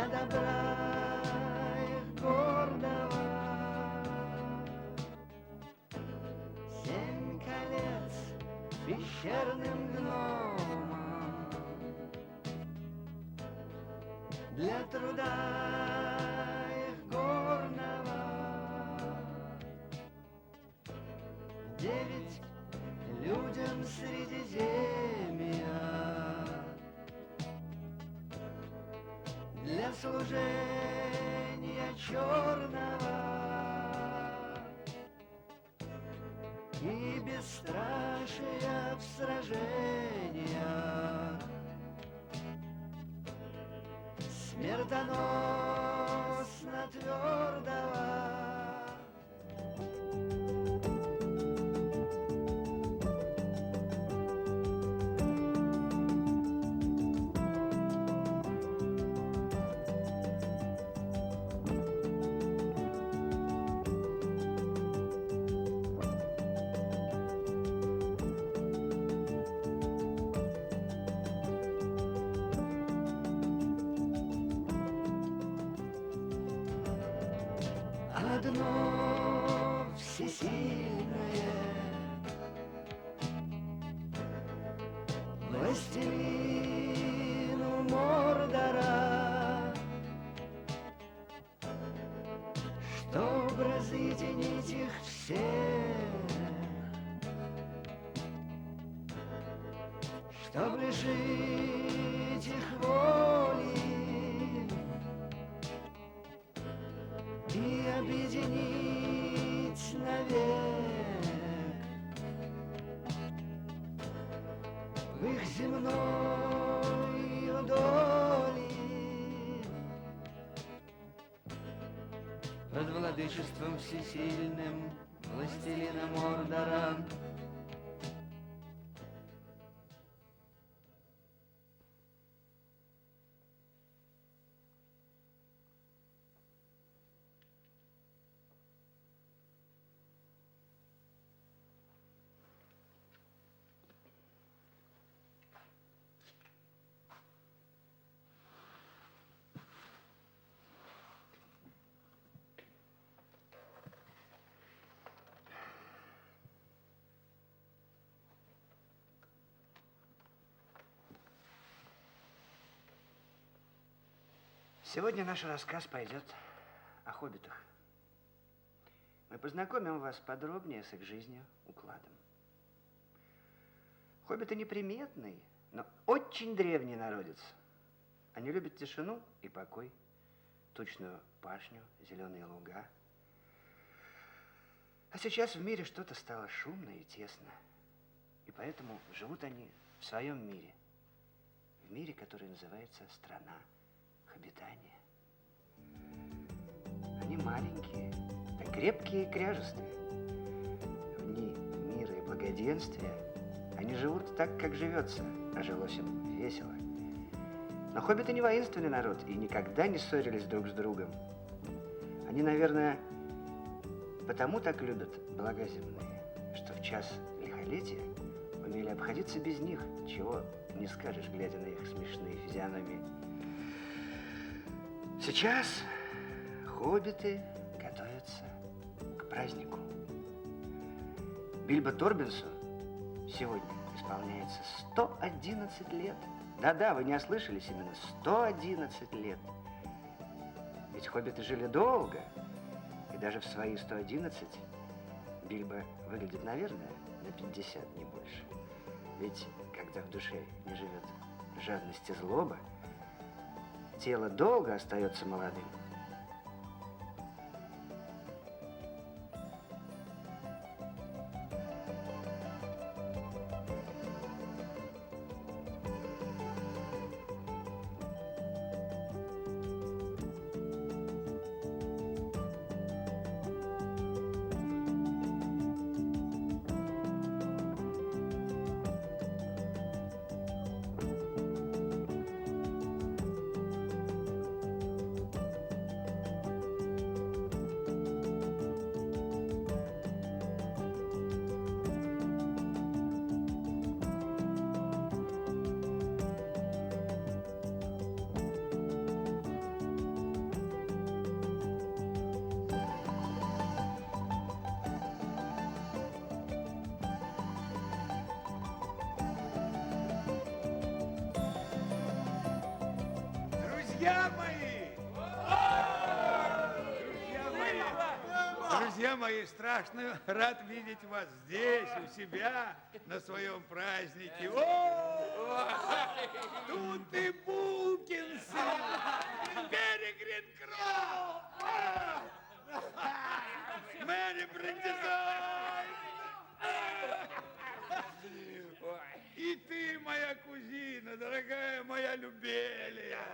добра их гордого. 7 колец пещерным гномам для труда их горного. 9 людям Средиземья для служения черного и бесстрашия в сражениях смертоносно твердого. Одно всесильное, властелину Мордора, чтоб разъединить их всех, чтоб лишить их воли и объединить навек в их земной удоли. Под владычеством всесильным властелина Мордора Сегодня наш рассказ пойдет о хоббитах. Мы познакомим вас подробнее с их жизнью, укладом. Хоббиты неприметный, но очень древний народец. Они любят тишину и покой, тучную пашню, зеленые луга. А сейчас в мире что-то стало шумно и тесно. И поэтому живут они в своем мире. В мире, который называется страна обитания. Они маленькие, да крепкие и кряжестые. В дни мира и благоденствия они живут так, как живется, а жилось им весело. Но хоббиты не воинственный народ и никогда не ссорились друг с другом. Они, наверное, потому так любят блага земные, что в час лихолетия умели обходиться без них, чего не скажешь, глядя на их смешные физиономии. Сейчас хоббиты готовятся к празднику. Бильбо Торбинсу сегодня исполняется 111 лет. Да-да, вы не ослышались, именно 111 лет. Ведь хоббиты жили долго, и даже в свои 111 Бильбо выглядит, наверное, на 50, не больше. Ведь когда в душе не живет жадность и злоба, тело долго остается молодым. Друзья мои! Друзья мои, страшно рад видеть вас здесь, у себя, на своем празднике. О, тут и Булкинсон, Перегрин Кроу, Мэри Брендизайн. И ты, моя кузина, дорогая моя Любелия.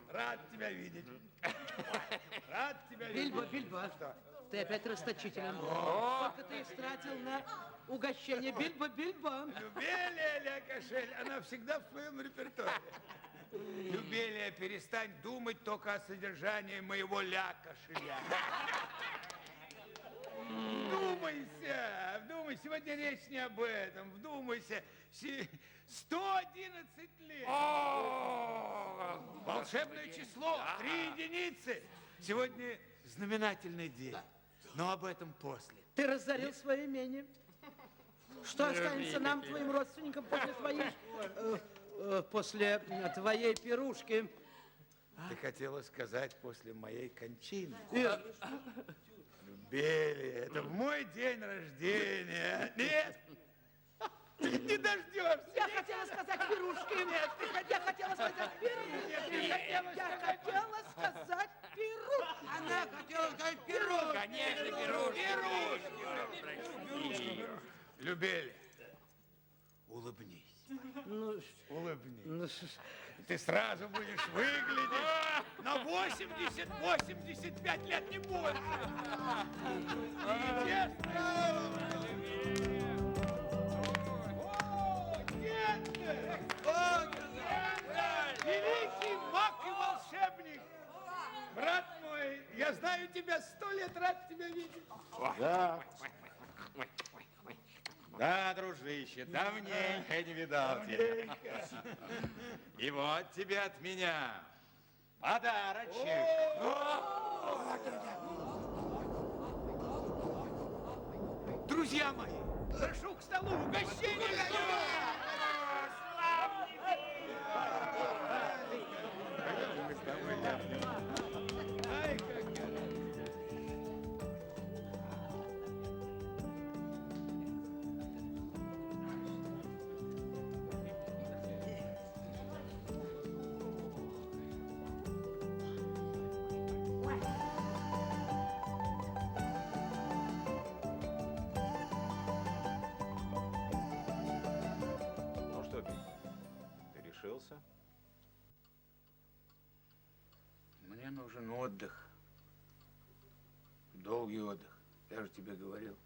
Рад тебя видеть. Рад тебя видеть. Бильбо, ты опять расточителен. Сколько ты истратил на угощение? Бильбо. Любелия, ля кошель, она всегда в своем репертуаре. Любелия, перестань думать только о содержании моего ля кошеля. Вдумайся, сегодня речь не об этом, вдумайся. 111 лет. Волшебное число, 3 единицы. Сегодня знаменательный день, но об этом после. Ты разорил свое имение. Что останется нам, твоим родственникам, после твоей пирушки? Ты хотела сказать после моей кончины? Любелия, это в мой день рождения. Нет, ты не дождешься. Я хотела сказать пирушки. Нет, я хотела сказать пирушки. Я хотела сказать пирушки. Она хотела сказать пирог. Конечно, Пирожки. Любелия, улыбнись. Улыбнись. Ты сразу будешь выглядеть на 80-85 лет, не больше. Великий маг и волшебник. Брат мой, я знаю тебя 100 лет, рад тебя видеть. Да, дружище, давненько не видал тебя. И вот тебе от меня подарочек. Друзья мои, прошу к столу, угощение. Ай, как я рад. Ну что, Биль, ты решился? Мне нужен отдых. Долгий отдых. Я же тебе говорил.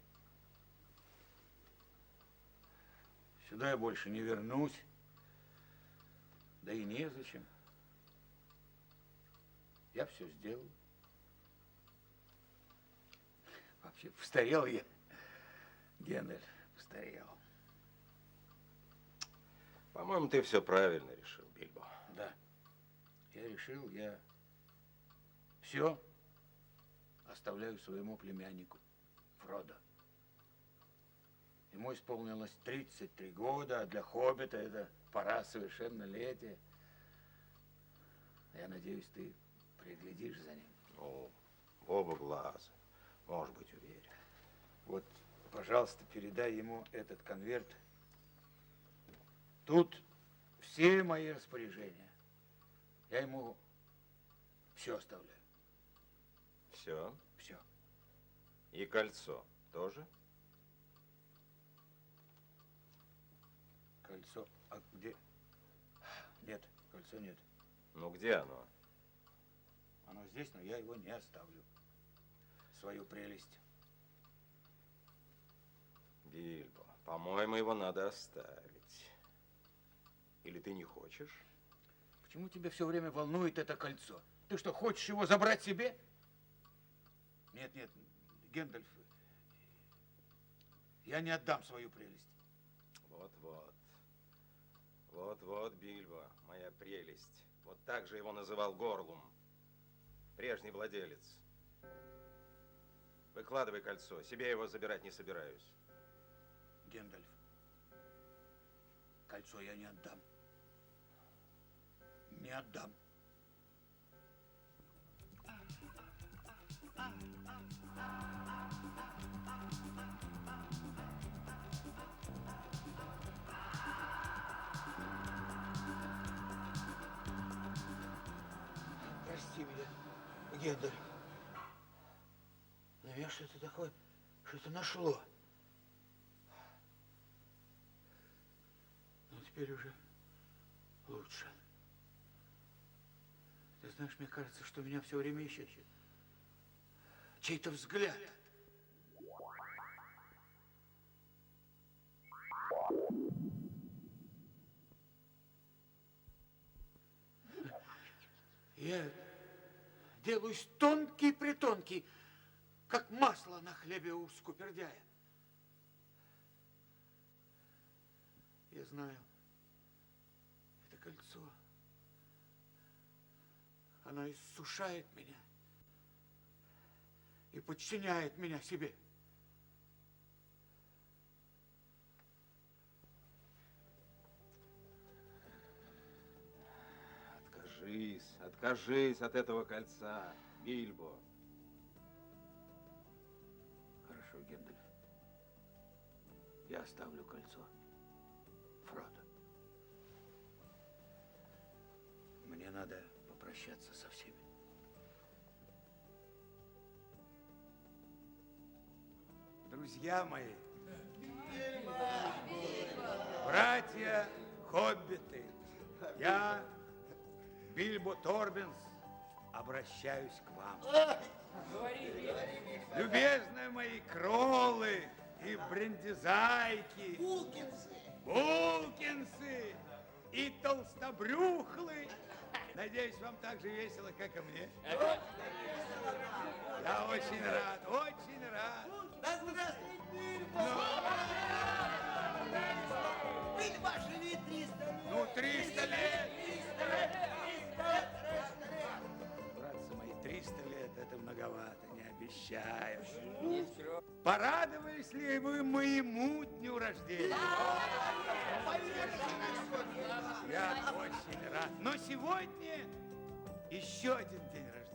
Сюда я больше не вернусь. Да и незачем. Я все сделал. Вообще, постарел я. Гендель, постарел. По-моему, ты все правильно решил, Бильбо. Да. Я решил, я все оставляю своему племяннику Фродо. Ему исполнилось 33 года, а для хоббита это пора совершеннолетия. Я надеюсь, ты приглядишь за ним. Ну, в оба глаза. Можешь быть уверен. Вот, пожалуйста, передай ему этот конверт. Тут все мои распоряжения. Я ему все оставляю. Все? Все. И кольцо тоже? Кольцо. А где? Нет, кольцо нет. Ну, где оно? Оно здесь, но я его не оставлю. Свою прелесть. Бильбо, по-моему, его надо оставить. Или ты не хочешь? Почему тебя все время волнует это кольцо? Ты что, хочешь его забрать себе? Нет, Гэндальф, я не отдам свою прелесть. Вот-вот. Вот-вот, Бильбо, моя прелесть. Вот так же его называл Горлум, прежний владелец. Выкладывай кольцо, себе его забирать не собираюсь. Гэндальф, кольцо я не отдам. Не отдам. Гендель, на меня что-то такое, что-то нашло. Но теперь уже лучше. Ты знаешь, мне кажется, что меня все время ищет чей-то взгляд. Я делаюсь тонкий-притонкий, как масло на хлебе у скупердяя. Я знаю, это кольцо. Оно иссушает меня и подчиняет меня себе. Откажись от этого кольца, Бильбо. Хорошо, Гендель. Я оставлю кольцо. Фродо. Мне надо попрощаться со всеми. Друзья мои, братья хоббиты, я, Бильбо Торбинс, обращаюсь к вам. Любезные мои кроллы и брендизайки, булкинсы и толстобрюхлы. Надеюсь, вам так же весело, как и мне. Я очень рад, очень рад. Да здравствуй, Бильбо, живи 300 лет. Ну, 300 лет. Братцы мои, 300 лет это многовато, не обещаю. Порадовались ли вы моему дню рождения? Я очень рад. Но сегодня еще один день рождения.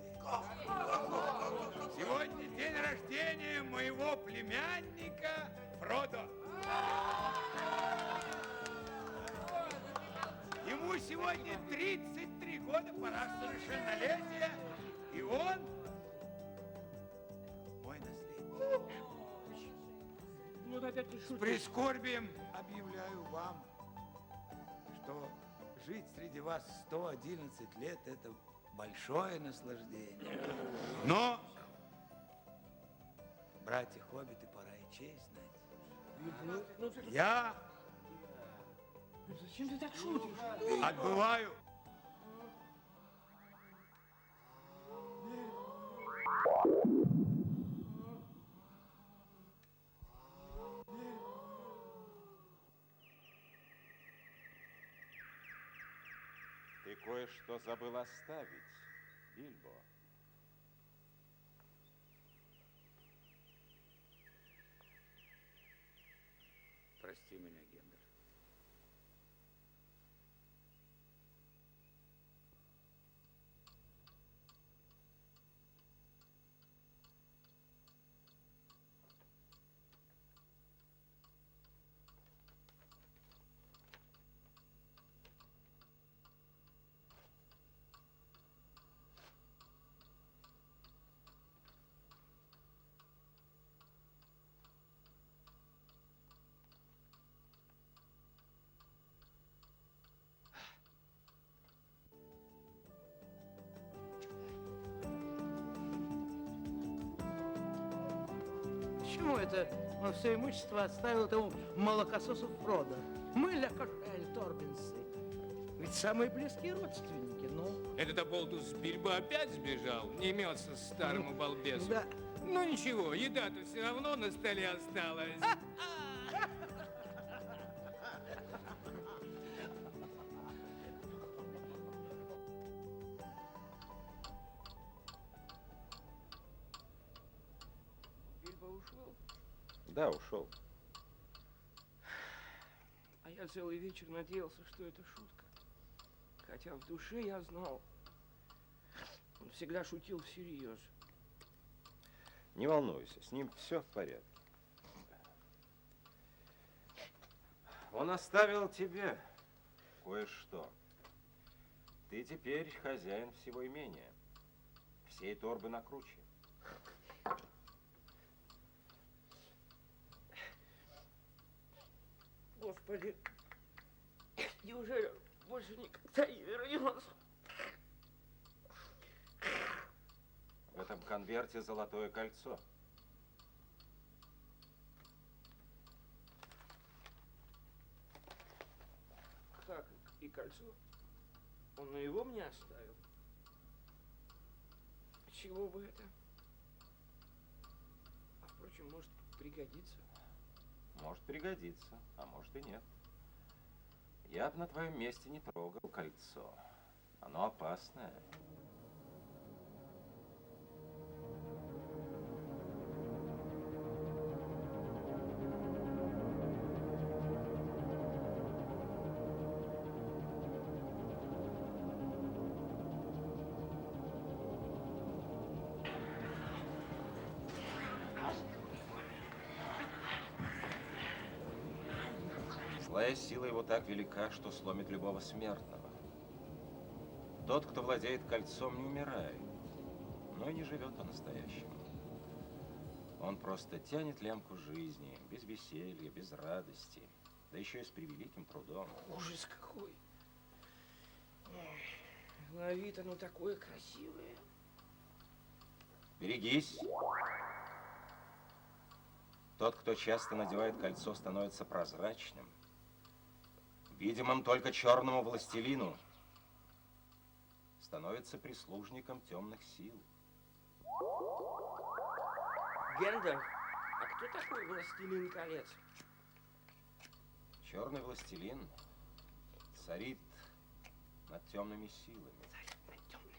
Сегодня день рождения моего племянника Фродо. Ему сегодня 33 года, пора совершеннолетия, и он мой наследник. С прискорбием объявляю вам, что жить среди вас 111 лет – это большое наслаждение. Но, братья хоббиты, пора и честь знать. Я Зачем ты так шутишь? отбываю Ты кое-что забыл оставить, Бильбо. Прости меня, Гендель. Почему это он все имущество оставил этому молокососу Фродо? Мы, Ля Кошель, Торбинсы, ведь самые близкие родственники, ну. Этот оболтус Бильбо опять сбежал, не имется старому балбесу. Да. Ну ничего, еда-то все равно на столе осталась. Бильбо ушел, Да, ушел. а я целый вечер надеялся, что это шутка. Хотя в душе я знал, он всегда шутил всерьез. Не волнуйся, с ним все в порядке. Он оставил тебе кое-что. Ты теперь хозяин всего имения. Всей торбы на круче. Господи, неужели больше никогда не вернется? В этом конверте золотое кольцо. Как и кольцо? Он и его мне оставил. Чего бы это? А впрочем, может пригодится. Может пригодится, а может и нет. Я бы на твоем месте не трогал кольцо. Оно опасное. Злая сила его так велика, что сломит любого смертного. Тот, кто владеет кольцом, не умирает, но и не живет по-настоящему. Он просто тянет лямку жизни, без веселья, без радости, да еще и с превеликим трудом. Ужас какой! На вид оно такое красивое. Берегись. Тот, кто часто надевает кольцо, становится прозрачным, видимым только черному властелину, становится прислужником темных сил. Гэндальф, а кто такой властелин колец? Черный властелин царит над темными силами,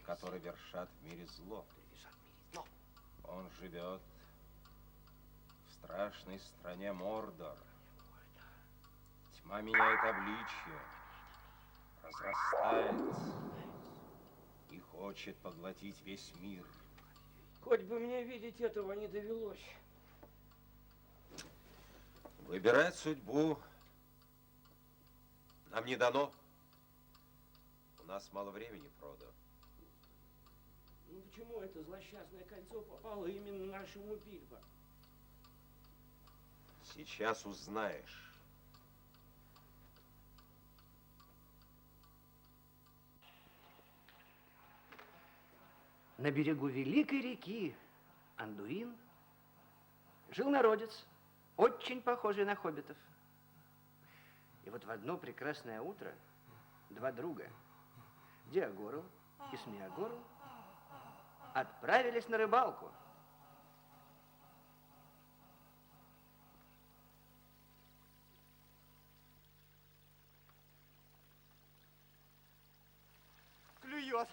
которые вершат в мире зло. Он живет в страшной стране Мордор. Тьма меняет обличье, разрастается и хочет поглотить весь мир. Хоть бы мне видеть этого не довелось. Выбирать судьбу нам не дано. У нас мало времени, Фродо. Ну почему это злосчастное кольцо попало именно нашему Бильбо? Сейчас узнаешь. На берегу великой реки Андуин жил народец, очень похожий на хоббитов. И вот в одно прекрасное утро два друга, Диагорл и Смеагорл, отправились на рыбалку. Клюет.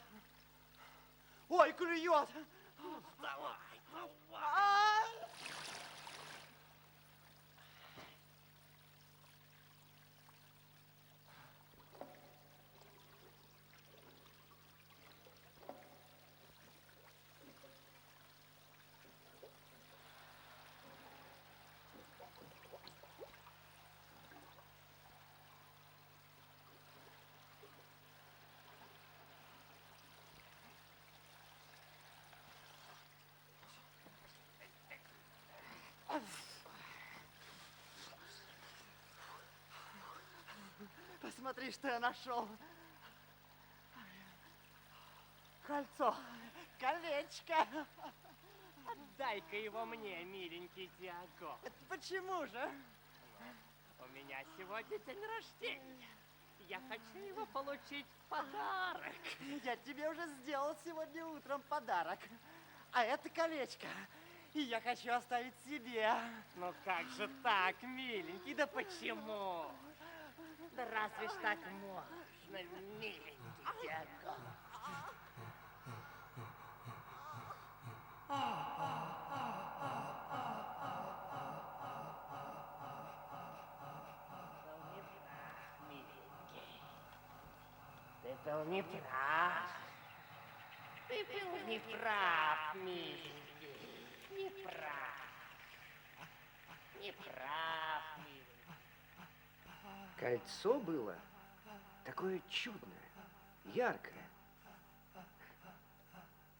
Ой, клюет. Давай, давай. Посмотри, что я нашел. Кольцо, колечко. Отдай-ка его мне, миленький Диаго. Это почему же? У меня сегодня день рождения. Я хочу его получить в подарок. Я тебе уже сделал сегодня утром подарок. А это колечко. И я хочу оставить себе. Ну как же так, миленький? Да почему? Да разве ж так можно, миленький Диаго? Ты был не прав. Ты был не прав, миленький. Не прав. Не прав, миленький. Кольцо было такое чудное, яркое.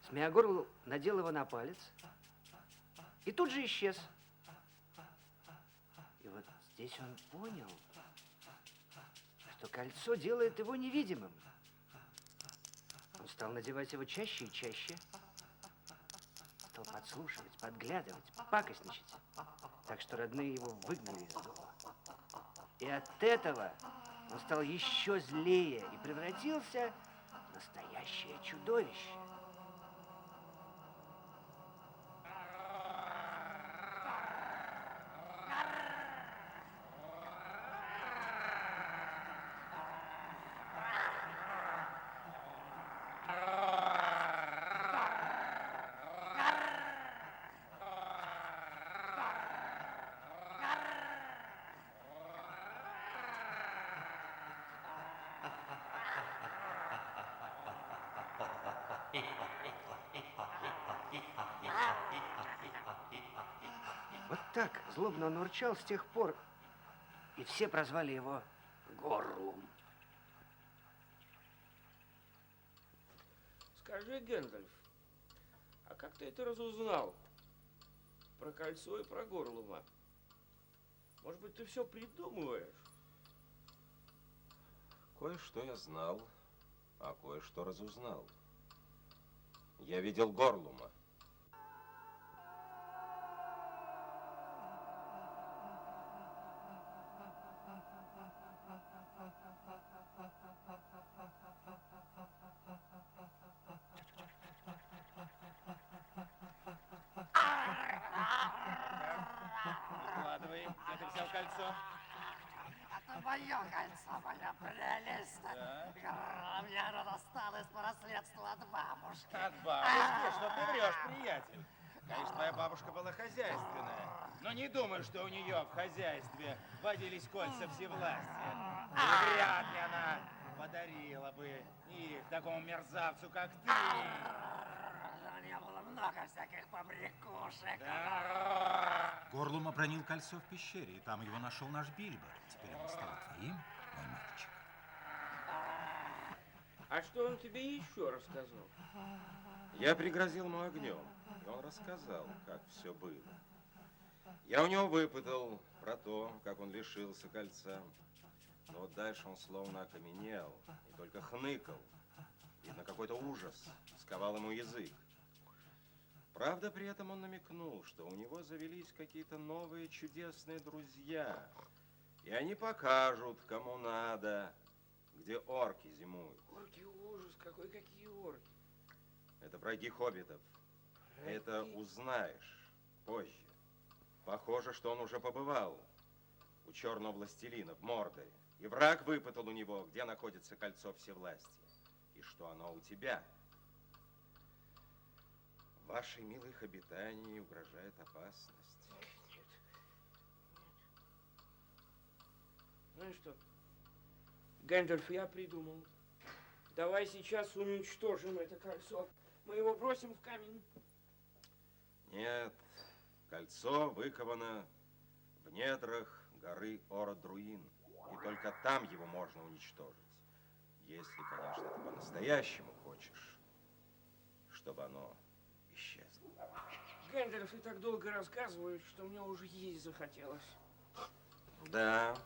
Смеагорл надел его на палец и тут же исчез. И вот здесь он понял, что кольцо делает его невидимым. Он стал надевать его чаще и чаще. Стал подслушивать, подглядывать, пакостничать. Так что родные его выгнали из дома. И от этого он стал еще злее и превратился в настоящее чудовище. Вот так злобно он урчал с тех пор, и все прозвали его Горлум. Скажи, Гэндальф, а как ты это разузнал? Про кольцо и про Горлума? Может быть, ты все придумываешь? Кое-что я знал, а кое-что разузнал. Я видел Горлума. Выкладывай, где ты взял кольцо? Это мое кольцо, моя прелесть. Мне оно досталось по наследству от бабушки. От бабушки? Что ты врешь, приятель? Конечно, твоя бабушка была хозяйственная. Но не думаю, что у нее в хозяйстве водились кольца всевластия. И вряд ли она подарила бы их такому мерзавцу, как ты. У меня было много всяких побрякушек. Горлум обронил кольцо в пещере, и там его нашел наш Бильбо. Теперь оно стало твоим, мой мальчик. А что он тебе еще рассказал? Я пригрозил ему огнем, и он рассказал, как все было. Я у него выпытал про то, как он лишился кольца. Но вот дальше он словно окаменел и только хныкал. Видно, какой-то ужас сковал ему язык. Правда, при этом он намекнул, что у него завелись какие-то новые чудесные друзья. И они покажут, кому надо, где орки зимуют. Орки, ужас, какие орки. Это враги хоббитов. Это узнаешь позже. Похоже, что он уже побывал у черного властелина в Мордоре. И враг выпытал у него, где находится кольцо всевластия. И что оно у тебя. Вашей милых обитаний угрожает опасность. Нет. Знаешь что, Гэндальф, я придумал. Давай сейчас уничтожим это кольцо. Мы его бросим в камень. Нет, кольцо выковано в недрах горы Ора-Друин. И только там его можно уничтожить. Если, конечно, ты по-настоящему хочешь, чтобы оно исчезло. Гэндальф, ты так долго рассказываешь, что мне уже есть захотелось. Да,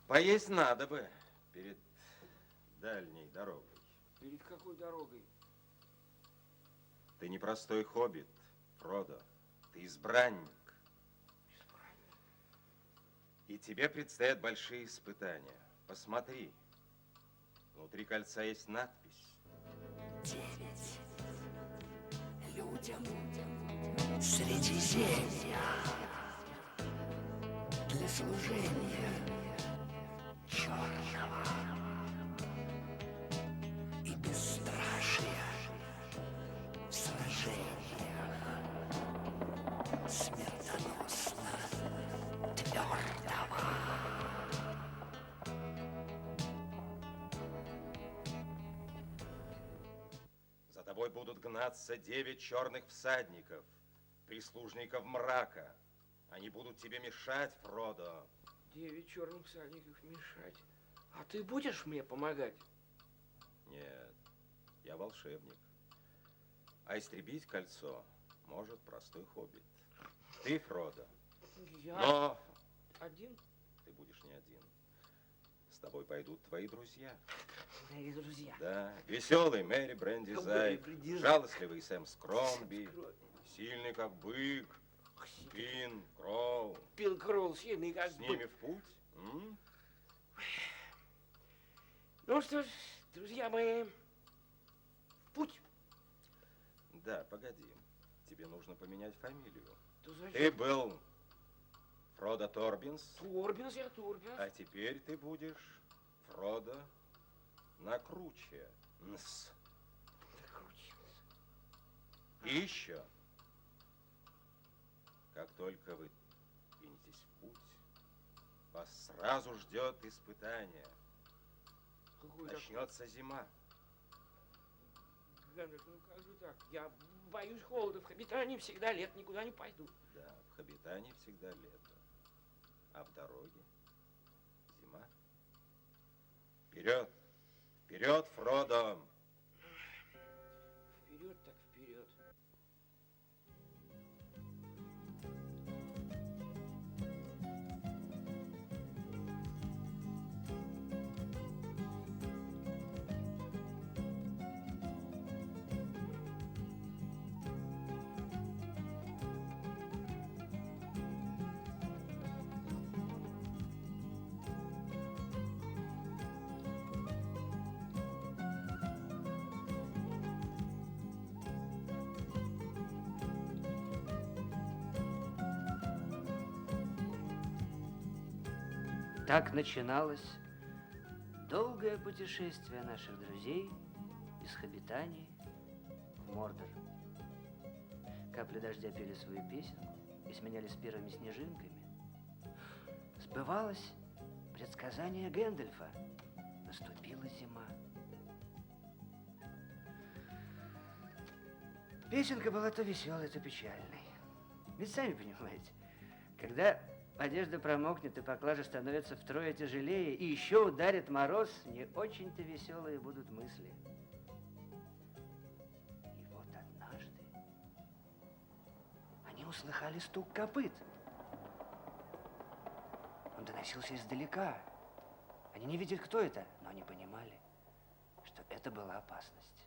поесть надо бы перед дальней дорогой. Перед какой дорогой? Ты не простой хоббит, Фродо. Ты избранник. И тебе предстоят большие испытания. Посмотри. Внутри кольца есть надпись. 9 людям Средиземья для служения черного и бесстрашия в сражениях смертоносно твердого. За тобой будут гнаться 9 черных всадников, прислужников мрака. Они будут тебе мешать, Фродо. 9 черных всадников мешать. А ты будешь мне помогать? Нет, я волшебник. А истребить кольцо может простой хоббит. Ты, Фродо. Я Но один? ты будешь не один. С тобой пойдут твои друзья. Мои друзья. Да, веселый Мэри Брендизай, жалостливый Сэм Скромби, сильный как бык, Пин, Кроу. Пин Кроу, сильный как С ними в путь? Ну что ж, друзья мои, в путь. Да, погоди. Тебе нужно поменять фамилию. Да зачем? Ты был Фродо Торбинс, Торбинс, я Торбинс. а теперь ты будешь Фродо Накруче. Нс. И еще, как только вы двинетесь в путь, вас сразу ждет испытание. Какое Начнется зима. Гэндальф, ну как же так? Я боюсь холода. В Хоббитане всегда лет, никуда не пойду. Да, в Хоббитане всегда лето, а в дороге зима. Вперед! Вперед, Фродо! Вперед так вперед. Так начиналось долгое путешествие наших друзей из Хоббитании в Мордор. Капли дождя пели свою песенку и сменялись первыми снежинками. Сбывалось предсказание Гэндальфа. Наступила зима. Песенка была то веселой, то печальной. Ведь сами понимаете, когда одежда промокнет и поклажа становится втрое тяжелее, и еще ударит мороз, не очень-то веселые будут мысли. И вот однажды они услыхали стук копыт. Он доносился издалека. Они не видели, кто это, но они понимали, что это была опасность.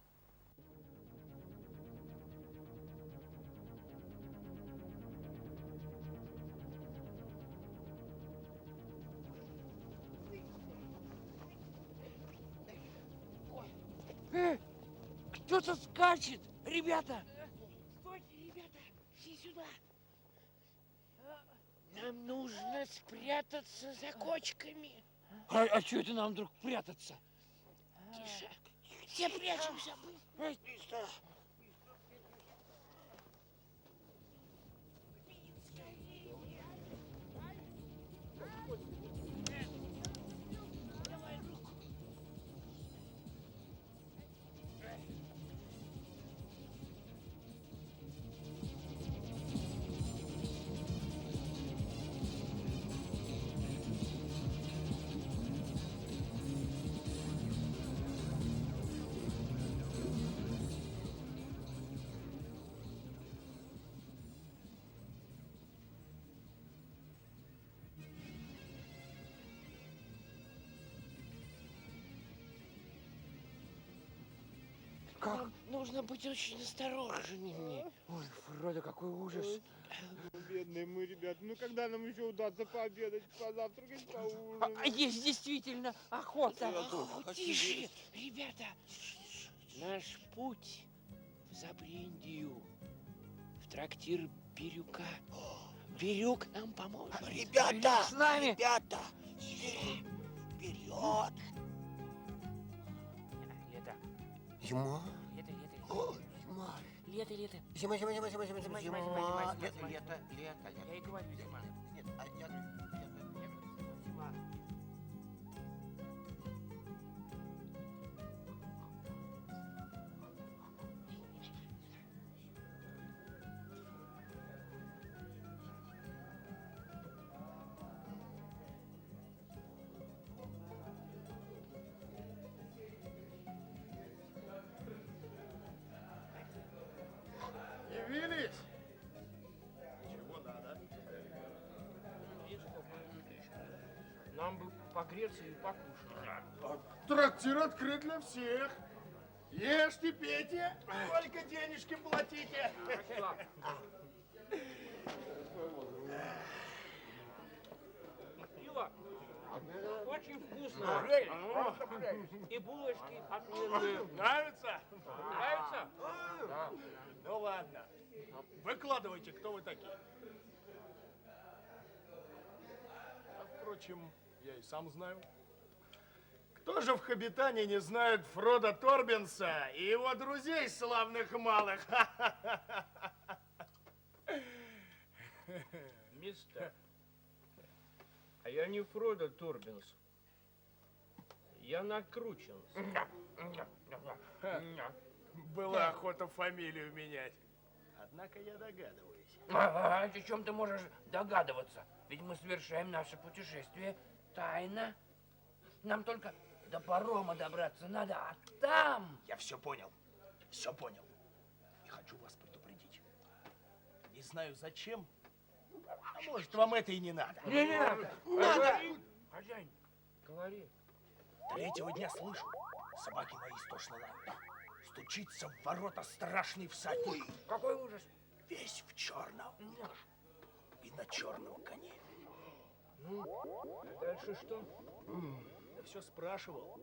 Кто-то скачет, ребята! Стойте, ребята, все сюда! Нам нужно спрятаться за кочками. А что это нам вдруг прятаться? Тише, все прячемся. Как? Нужно быть очень осторожными. Ой, Фродо, какой ужас. Бедные мы, ребята, ну когда нам еще удастся пообедать, позавтракать, поужинать? А есть действительно охота. Тише, ребята. Наш путь в Забриндию, в трактир Бирюка. Бирюк нам поможет. Ребята, Бирюк с нами. ребята, вперед! Лето. Зима? Лето, лето. О, зима. Лето, лето. Зима, зима, зима, зима, зима, зима, Зима, зима. зима, зима, Лето, зима. лето, лето, лето. Я и говорю, зима. Нет, а я говорю, лето, зима. нам бы погреться и покушать. Трактир открыт для всех. Ешьте, пейте, только денежки платите. Пиво очень вкусно. И булочки отменные. Нравится? Нравится? Ну ладно. Выкладывайте, кто вы такие. А, впрочем, я и сам знаю. Кто же в Хоббитане не знает Фрода Торбинса и его друзей славных малых? Мистер, а я не Фродо Торбинс. Я накручен. Была охота фамилию менять. Однако я догадываюсь. О чем ты можешь догадываться? Ведь мы совершаем наше путешествие тайно. Нам только до парома добраться надо, а там... Я все понял. Все понял. И хочу вас предупредить. Не знаю зачем, а может, вам это и не надо. Не надо. Надо. Хозяин, говори. Третьего дня слышу, собаки мои истошно лают. Стучится в ворота страшный всадник. Какой ужас. Весь в черном. И на черном коне. Ну, дальше что? Я все спрашивал.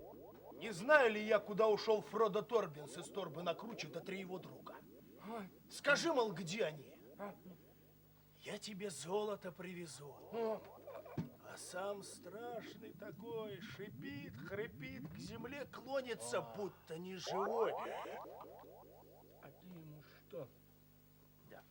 Не знаю ли я, куда ушел Фродо Торбинс из торбы на круче, да 3 его друга? Скажи, мол, где они? Я тебе золото привезу. А сам страшный такой, шипит, хрипит, к земле клонится, будто не живой. А ты ему что? Да.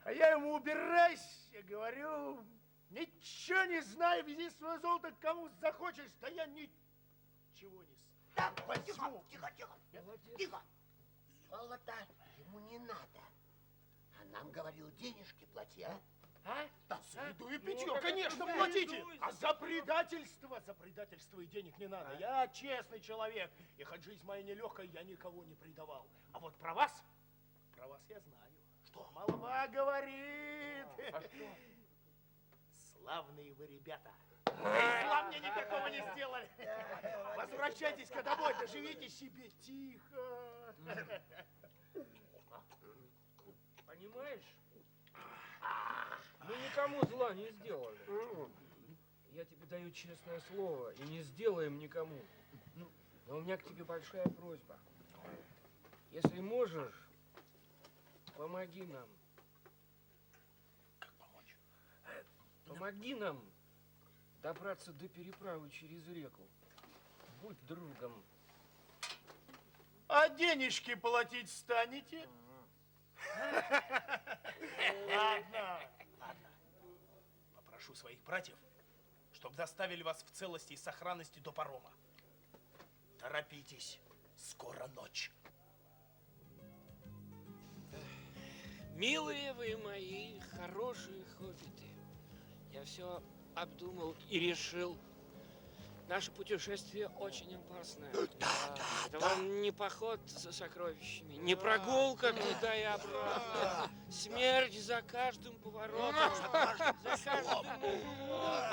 А я ему убирайся, говорю. Ничего не знаю, вези свое золото кому захочешь, да я ничего не возьму. Тихо, тихо. Тихо. Золото ему не надо. А нам говорил, денежки плати, а? Да, за еду и питье, конечно, платите. А за предательство и денег не надо. Я честный человек, и хоть жизнь моя нелегкая, я никого не предавал. А вот про вас я знаю. Что? Молва говорит. А что? Славные вы ребята. И зла мне никакого не сделали. Возвращайтесь-ка домой, доживите себе тихо. Понимаешь? Мы никому зла не сделали. Я тебе даю честное слово, и не сделаем никому. Но у меня к тебе большая просьба. Если можешь, помоги нам. Как помочь? Помоги нам добраться до переправы через реку. Будь другом. А денежки платить станете? Ладно. Попрошу своих братьев, чтобы доставили вас в целости и сохранности до парома. Торопитесь, скоро ночь. Милые вы мои, хорошие хоббиты, я все обдумал и решил. Наше путешествие очень опасное. Это вам не поход за сокровищами, не прогулка туда и обратно. Смерть за каждым поворотом, за каждым углом.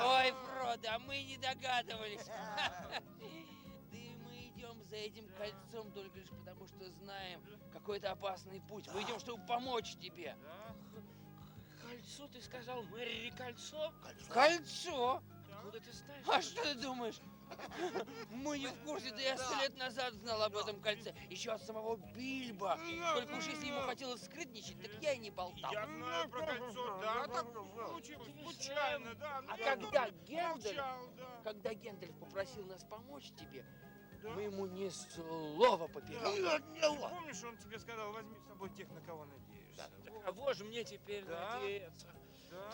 Ой, Фродо, а мы не догадывались. Да и мы идем за этим кольцом только лишь потому, что знаем какой-то опасный путь. Мы идем, чтобы помочь тебе. Кольцо, ты сказал, Мэри, кольцо? Кольцо? Откуда ты знаешь? А что ты думаешь? Мы не в курсе, да я 100 лет назад знал об этом кольце. Еще от самого Бильбо. Только уж если ему хотелось скрытничать, так я и не болтал. Я знаю про кольцо, да, так получилось, случайно, да. А когда Гендальф попросил нас помочь тебе, мы ему ни слова поперек. Помнишь, он тебе сказал, возьми с собой тех, на кого надеешься. Кого же мне теперь надеяться?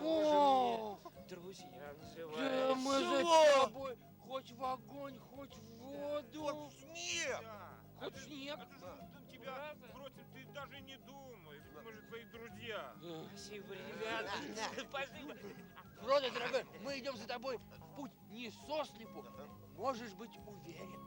О, Друзья да называются. мы за тобой хоть в огонь, хоть в воду. Хоть снег! Хоть снег. Тебя бросим, ты даже не думай, ведь мы же твои друзья. Спасибо, ребята. Спасибо. Фродо, дорогой, мы идем за тобой в путь не сослепу. Можешь быть уверен.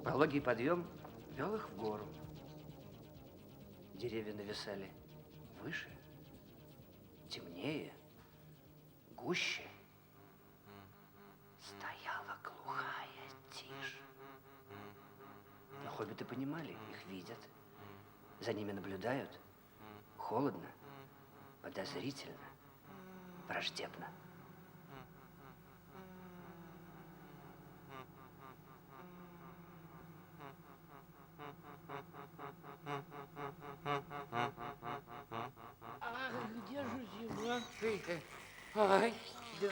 Пологий подъем вел их в гору. Деревья нависали выше, темнее, гуще. Стояла глухая тишь. Но хоббиты понимали, их видят, за ними наблюдают. Холодно, подозрительно, враждебно. А где же зима? Ай, да,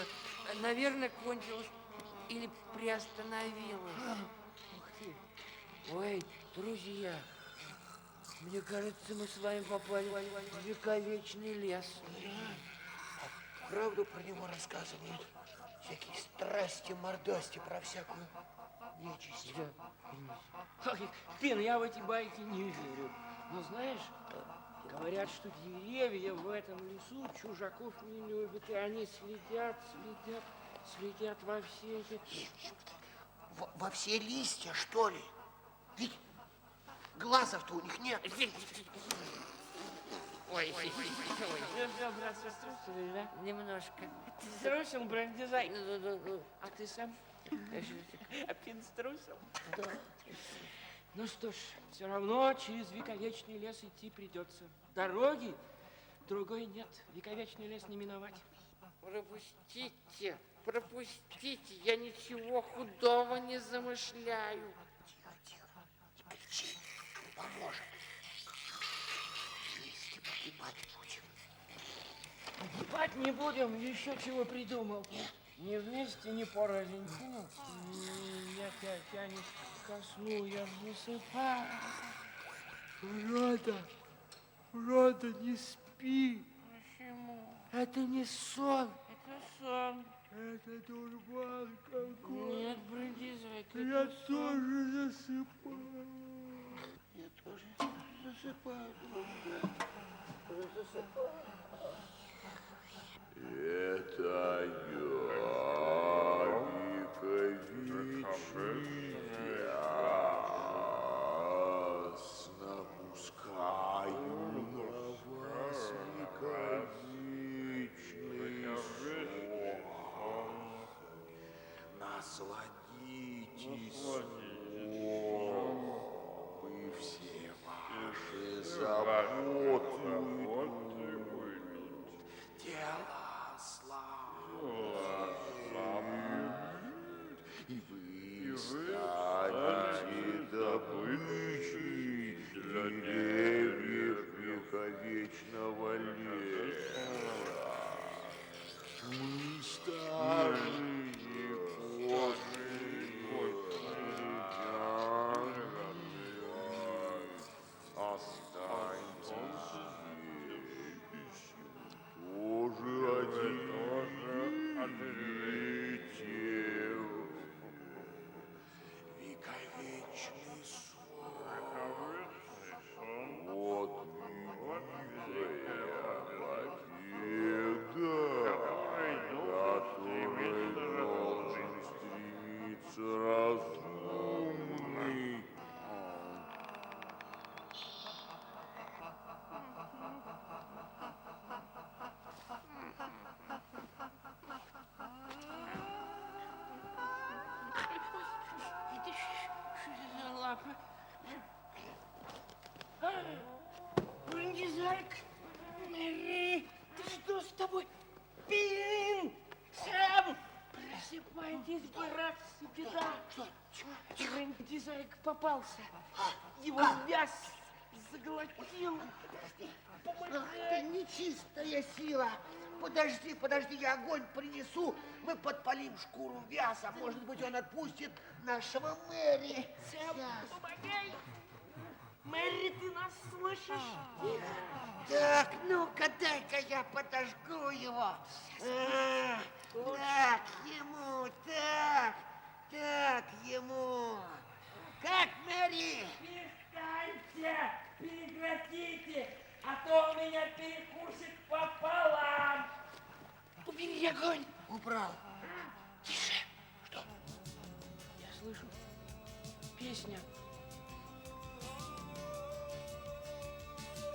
наверное, кончилась или приостановилась. Ух ты. Ой, друзья, мне кажется, мы с вами попали в вековечный лес. Правду про него рассказывают. Всякие страсти, мордости, про всякую нечисть. Ой, Пин, я в эти байки не верю. Но знаешь, говорят, что деревья в этом лесу чужаков не любят, и они следят во все эти... Во все листья, что ли? Ведь глазов-то у них нет. Ой, Ну, братцы, струсили, да? немножко. Ты струсил, брендизай? А ты сам? А Пин струсил? Да. Ну что ж, все равно через вековечный лес идти придется. Дороги другой нет. Вековечный лес не миновать. Пропустите, я ничего худого не замышляю. Тихо, не кричи, поможем. Вместе погибать будем. Погибать не будем, еще чего придумал. Ни вместе, ни порознь. Меня тянет ко сну, я засыпаю. Рода, не спи. Почему? Это не сон. Это сон. Это дурман какой. Нет, брендизайка, Я это сон. тоже засыпаю. Я тоже засыпаю, друзья. Тоже засыпаю. Это ясно пускаю на вас вековечный сон. Насладитесь сном, вы все ваши заботы уйдут. Тела слабеют, и вы станете добычей деревьев вековечного леса. Мы старые останьтесь здесь, тоже оденете вековечный сон. Вот великая победа, которой должен стремиться разумный. Лапа. Брендизайк, Мэри, ты что с тобой? Пин! Сэм! Просыпайтесь, братцы, беда. Что? Брендизайк попался. Его вяз заглотил. Ах ты, нечистая сила. Подожди, я огонь принесу. Мы подпалим шкуру вяса. Может быть, он отпустит нашего Мэри. Сэм, помогай! Мэри, ты нас слышишь? Так, ну-ка, дай-ка я подожгу его. Так ему, так ему. Как, Мэри? Перестаньте! Прекратите! А то у меня перекусит пополам! Убери огонь! Убрал. Тише. Что? Я слышу Песня.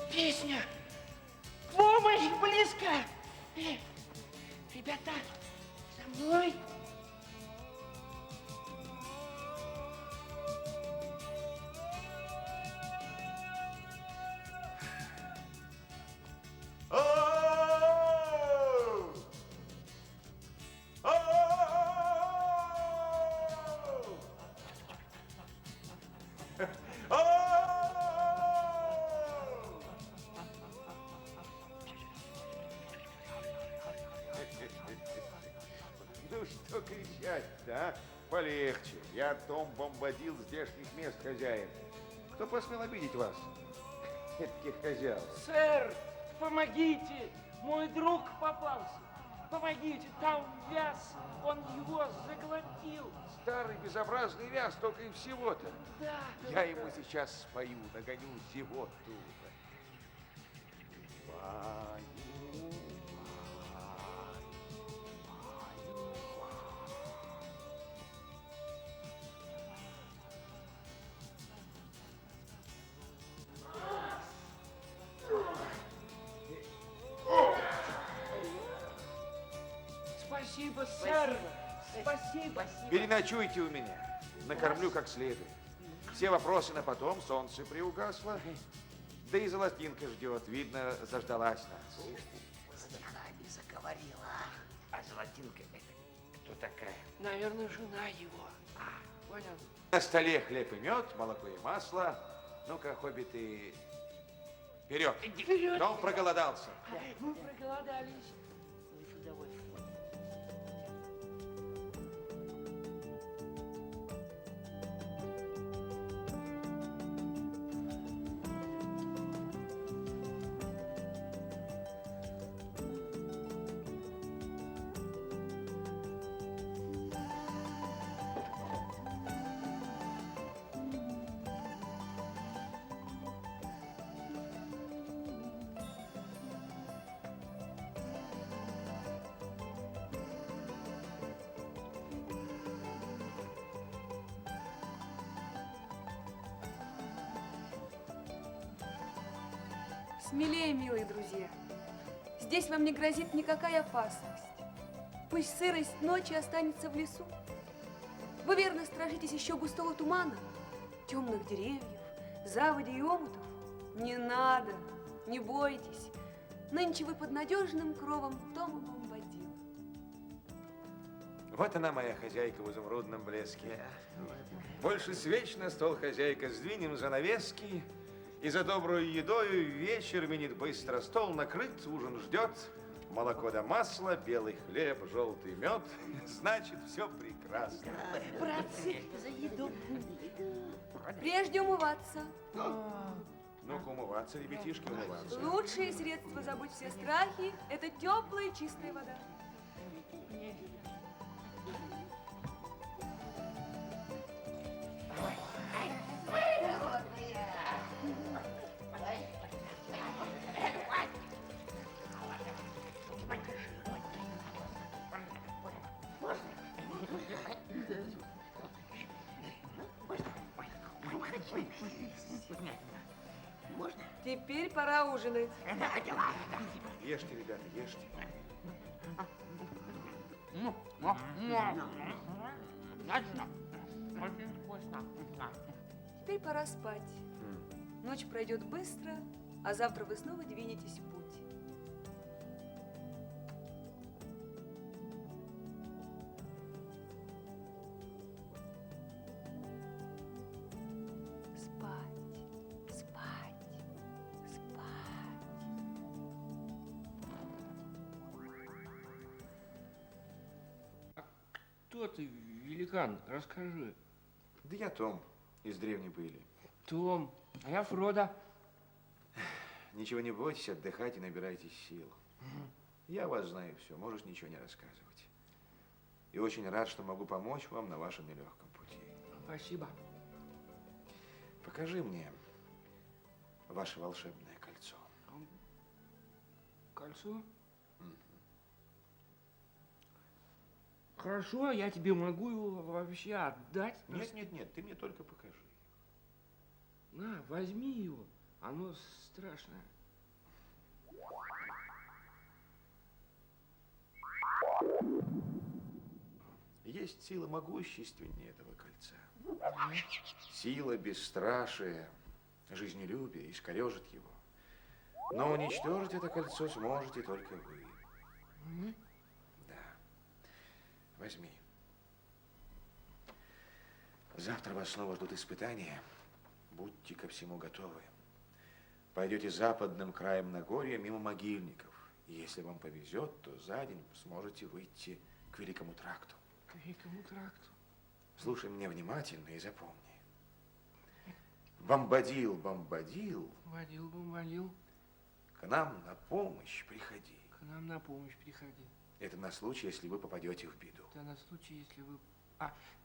Песня! Помощь близко! Ребята, за мной! Ну что кричать-то, а? Полегче. Я Том Бомбадил здешних мест хозяин. Кто посмел обидеть вас? Этих хозяев. Сэр, помогите! Мой друг попался. Помогите, там вяз, он его заглотил. Старый безобразный вяз только и всего-то. Да. Я ему сейчас спою, нагоню зевоту. Ваю, Спасибо, сэр. Спасибо. переночуйте у меня. Накормлю как следует. Все вопросы на потом, солнце приугасло. Да и Золотинка ждет, видно, заждалась нас. Она не заговорила. А Золотинка это кто такая? Наверное, жена его. Понял? На столе хлеб и мед, молоко и масло. Ну-ка, хоббиты, вперед. Вперед. Том проголодался. Мы проголодались. С удовольствием. Смелее, милые друзья. Здесь вам не грозит никакая опасность. Пусть сырость ночи останется в лесу. Вы верно страшитесь еще густого тумана, темных деревьев, заводей и омутов. Не надо, не бойтесь. Нынче вы под надежным кровом Тома Бомбадила. Вот она, моя хозяйка в изумрудном блеске. Больше свеч на стол, хозяйка, сдвинем занавески. И за добрую едою вечер минет быстро. Стол накрыт, ужин ждет. Молоко да масло, белый хлеб, желтый мед. Значит, все прекрасно. Братцы, за еду. Прежде умываться. Ну-ка, умываться, ребятишки, умываться. Лучшее средство забыть все страхи – это теплая чистая вода. Теперь пора ужинать. Ешьте, ребята, ешьте. Теперь пора спать. Ночь пройдет быстро, а завтра вы снова двинетесь в путь. Спать, спать, спать. Кто ты, великан? Расскажи. Да я Том из древней пыли. Том, а я Фродо. Ничего не бойтесь, отдыхайте, набирайтесь сил. Я вас знаю все, можешь ничего не рассказывать. И очень рад, что могу помочь вам на вашем нелегком пути. Спасибо. Покажи мне ваше волшебное кольцо. Кольцо? хорошо, я тебе могу его вообще отдать. Нет, нет, нет, ты мне только покажи. На, возьми его. Оно страшное. Есть сила могущественнее этого кольца. Сила бесстрашия, жизнелюбие искорежит его. Но уничтожить это кольцо сможете только вы. Да. Возьми. Завтра вас снова ждут испытания. Будьте ко всему готовы. Пойдете западным краем Нагорья мимо могильников. И если вам повезет, то за день сможете выйти к Великому тракту. К Великому тракту. Слушай меня внимательно и запомни. Бомбадил, бомбадил. Водил, бомбадил. К нам на помощь приходи. К нам на помощь приходи. Это на случай, если вы попадете в беду. Это на случай, если вы...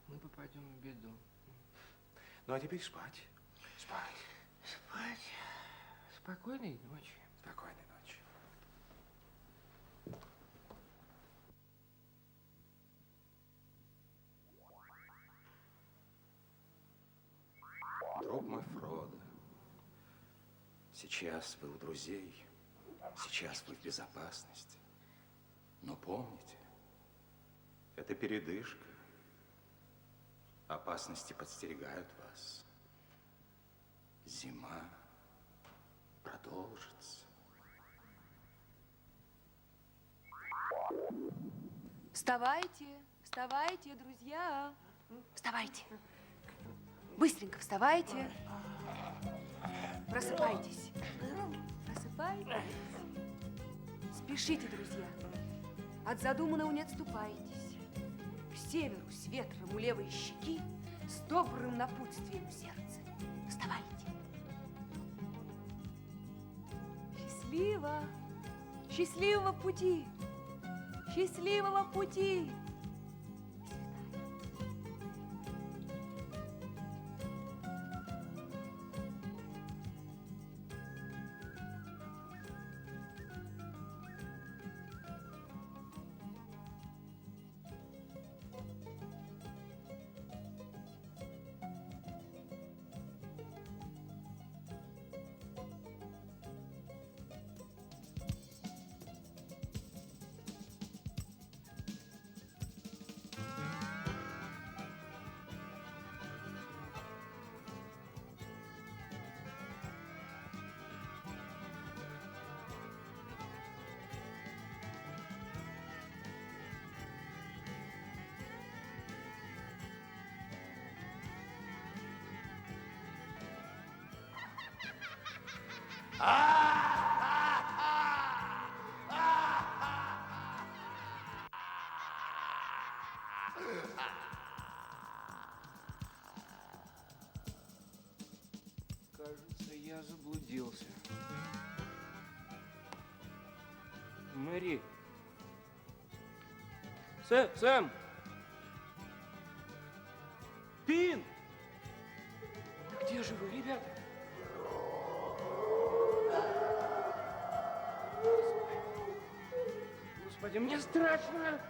мы попадем в беду. Ну, а теперь спать. Спать. Спать. Спокойной ночи. Спокойной ночи. Друг мой Фродо, сейчас вы у друзей, сейчас вы в безопасности. Но помните, это передышка. Опасности подстерегают вас. Зима продолжится. Вставайте, вставайте, друзья. Вставайте. Быстренько вставайте. Просыпайтесь. Просыпайтесь. Спешите, друзья. От задуманного не отступайтесь. К северу с ветром у левой щеки, с добрым напутствием в сердце. Вставайте. Счастливо. Счастливого пути. Счастливого пути. Кажется, я заблудился. Мэри. Сэм! Пин! Где же вы, ребята? Господи, мне страшно!